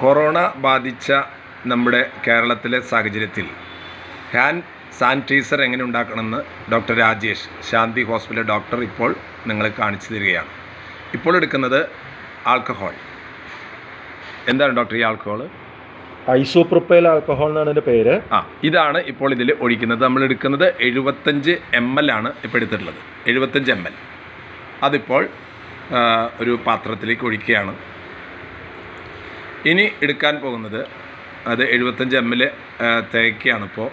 Corona ബാധിച്ച നമ്മുടെ കേരളത്തിലെ സാഹചര്യത്തിൽ ഹാൻഡ് സാനിറ്റൈസർ എങ്ങനെ ഉണ്ടാക്കണമെന്ന് ഡോക്ടർ രാജേഷ് ശാന്തി ഹോസ്പിറ്റൽ ഡോക്ടർ ഇപ്പോൾ നിങ്ങളെ കാണിച്ചു തരികയാണ്. ഇപ്പോൾ എടുക്കുന്നത് ആൽക്കഹോൾ. എന്താണ് ഡോക്ടർ ഈ ആൽക്കഹോൾ? ഐസോപ്രോപ്പൈൽ ആൽക്കഹോൾ എന്നാണ് എൻ്റെ പേര്. ഇതാണ് ഇപ്പോൾ ഇതിൽ ഒഴിക്കുന്നത്. നമ്മൾ എടുക്കുന്നത് 75 ml ആണ് ഇപ്പോൾ എടുത്തിട്ടുള്ളത്. 75 ml അതിപ്പോൾ ഒരു പാത്രത്തിലേക്ക് ഒഴിക്കുകയാണ്. ഇനി എടുക്കാൻ പോകുന്നത് അത് 75 ml തേക്കുകയാണ്. ഇപ്പോൾ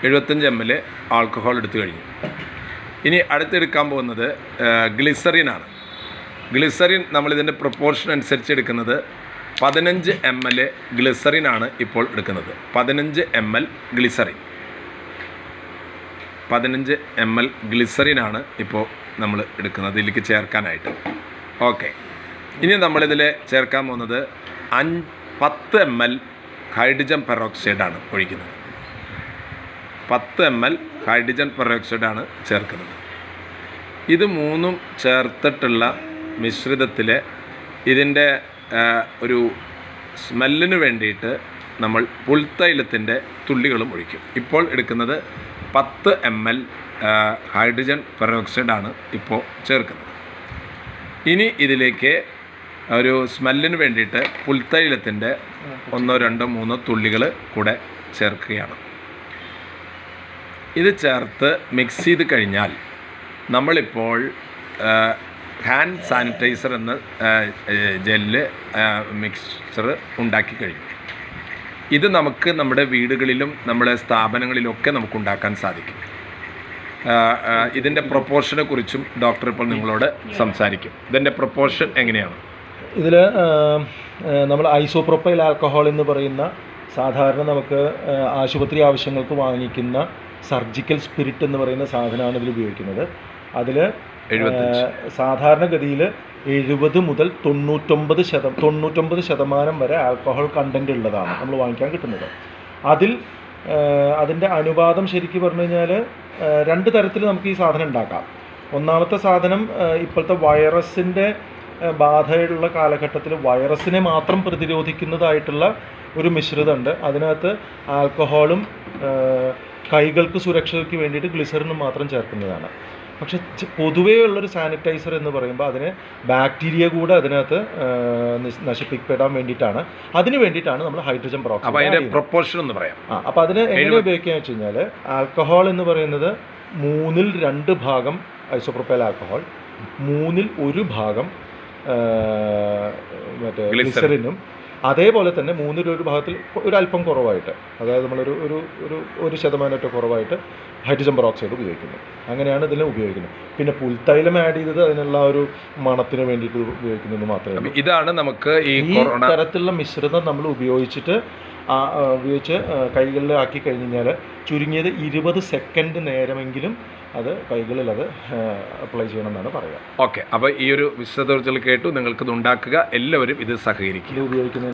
75 ml ആൽക്കഹോൾ എടുത്തു കഴിഞ്ഞു. ഇനി അടുത്തെടുക്കാൻ പോകുന്നത് ഗ്ലിസറിനാണ്. ഗ്ലിസറിൻ നമ്മളിതിൻ്റെ പ്രൊപ്പോർഷൻ അനുസരിച്ച് എടുക്കുന്നത് 15 ml ഗ്ലിസറിനാണ് ഇപ്പോൾ എടുക്കുന്നത്. 15 ml ഗ്ലിസറിൻ 15 ml ഗ്ലിസറിനാണ് ഇപ്പോൾ നമ്മൾ എടുക്കുന്നത് ഇതിലേക്ക് ചേർക്കാനായിട്ട്. ഓക്കെ, ഇനി നമ്മളിതിൽ ചേർക്കാൻ പോകുന്നത് 10 ml ഹൈഡ്രജൻ പെറോക്സൈഡാണ് ഒഴിക്കുന്നത്. 10 ml ഹൈഡ്രജൻ പെറോക്സൈഡാണ് ചേർക്കുന്നത്. ഇത് മൂന്നും ചേർത്തിട്ടുള്ള മിശ്രിതത്തിൽ ഇതിൻ്റെ ഒരു സ്മെല്ലിന് വേണ്ടിയിട്ട് നമ്മൾ പുൽത്തൈലത്തിൻ്റെ തുള്ളികളും ഒഴിക്കും. ഇപ്പോൾ എടുക്കുന്നത് 10 ml ഹൈഡ്രജൻ പെറോക്സൈഡാണ് ഇപ്പോൾ ചേർക്കുന്നത്. ഇനി ഇതിലേക്ക് ഒരു സ്മെല്ലിന് വേണ്ടിയിട്ട് പുൽത്തൈലത്തിൻ്റെ 1, 2, 3 തുള്ളികൾ കൂടെ ചേർക്കുകയാണ്. ഇത് ചേർത്ത് മിക്സ് ചെയ്ത് കഴിഞ്ഞാൽ നമ്മളിപ്പോൾ ഹാൻഡ് സാനിറ്റൈസർ എന്ന ജെല്ല് മിക്സ്ചർ ഉണ്ടാക്കി കഴിഞ്ഞു. ഇത് നമുക്ക് നമ്മുടെ വീടുകളിലും നമ്മുടെ സ്ഥാപനങ്ങളിലൊക്കെ നമുക്ക് ഉണ്ടാക്കാൻ സാധിക്കും. ഇതിൻ്റെ പ്രൊപ്പോർഷനെ കുറിച്ചും ഡോക്ടർ ഇപ്പോൾ നിങ്ങളോട് സംസാരിക്കും. ഇതിൻ്റെ പ്രൊപ്പോർഷൻ എങ്ങനെയാണ്? ഇതിൽ നമ്മൾ ഐസോപ്രോപ്പൈൽ ആൽക്കഹോൾ എന്ന് പറയുന്ന സാധാരണ നമുക്ക് ആശുപത്രി ആവശ്യങ്ങൾക്ക് വാങ്ങിക്കുന്ന സർജിക്കൽ സ്പിരിറ്റ് എന്ന് പറയുന്ന സാധനമാണ് ഇതിൽ ഉപയോഗിക്കുന്നത്. അതിൽ സാധാരണഗതിയിൽ 70 മുതൽ 99% വരെ ആൽക്കഹോൾ കണ്ടൻറ്റ് ഉള്ളതാണ് നമ്മൾ വാങ്ങിക്കാൻ കിട്ടുന്നത്. അതിൻ്റെ അനുപാതം ശരിക്കും പറഞ്ഞു കഴിഞ്ഞാൽ 2 തരത്തിൽ നമുക്ക് ഈ സാധനം ഉണ്ടാക്കാം. ഒന്നാമത്തെ സാധനം ഇപ്പോഴത്തെ വൈറസിൻ്റെ ബാധയുള്ള കാലഘട്ടത്തിൽ വൈറസിനെ മാത്രം പ്രതിരോധിക്കുന്നതായിട്ടുള്ള ഒരു മിശ്രിതമുണ്ട്. അതിനകത്ത് ആൽക്കഹോളും കൈകൾക്ക് സുരക്ഷയ്ക്ക് വേണ്ടിയിട്ട് ഗ്ലിസറിനും മാത്രം ചേർക്കുന്നതാണ്. പക്ഷെ പൊതുവേ ഉള്ളൊരു സാനിറ്റൈസർ എന്ന് പറയുമ്പോൾ അതിന് ബാക്ടീരിയ കൂടെ അതിനകത്ത് നശിപ്പിക്കപ്പെടാൻ വേണ്ടിയിട്ടാണ്. അതിന് വേണ്ടിയിട്ടാണ് നമ്മൾ ഹൈഡ്രജൻ പെറോക്സൈഡ് പ്രൊപ്പോർഷൻ എന്ന് പറയാം. അപ്പോൾ അതിന് എങ്ങനെ ഉപയോഗിക്കുകയെന്ന് വെച്ച് കഴിഞ്ഞാൽ ആൽക്കഹോൾ എന്ന് പറയുന്നത് 3ൽ 2 ഭാഗം ഐസോപ്രോപ്പൈൽ ആൽക്കഹോൾ, 1/3 ഭാഗം മറ്റേ ഗ്ലിസറിനും, അതേപോലെ തന്നെ 1/3 ഭാഗത്തിൽ ഒരല്പം കുറവായിട്ട്, അതായത് നമ്മളൊരു 1% കുറവായിട്ട് ഹൈഡ്രജൻ പെറോക്സൈഡ് ഉപയോഗിക്കുന്നു. അങ്ങനെയാണ് ഇതിനെ ഉപയോഗിക്കുന്നത്. പിന്നെ പുൽത്തൈലം ആഡ് ചെയ്തത് അതിനുള്ള ഒരു മണത്തിന് വേണ്ടിയിട്ട് ഉപയോഗിക്കുന്നത് മാത്രമേ. ഇതാണ് നമുക്ക് ഈ തരത്തിലുള്ള മിശ്രിതം നമ്മൾ ഉപയോഗിച്ച് കൈകളിൽ ആക്കി കഴിഞ്ഞ് കഴിഞ്ഞാൽ ചുരുങ്ങിയത് 20 സെക്കൻഡ് നേരമെങ്കിലും അത് കൈകളിൽ അത് അപ്ലൈ ചെയ്യണമെന്നാണ് പറയുക. ഓക്കെ, അപ്പോൾ ഈ ഒരു വിശദീകരണം കേട്ടു. നിങ്ങൾക്കിത് ഉണ്ടാക്കുക, എല്ലാവരും ഇത് സഹകരിക്കുക. ഇത് ഉപയോഗിക്കുന്നത്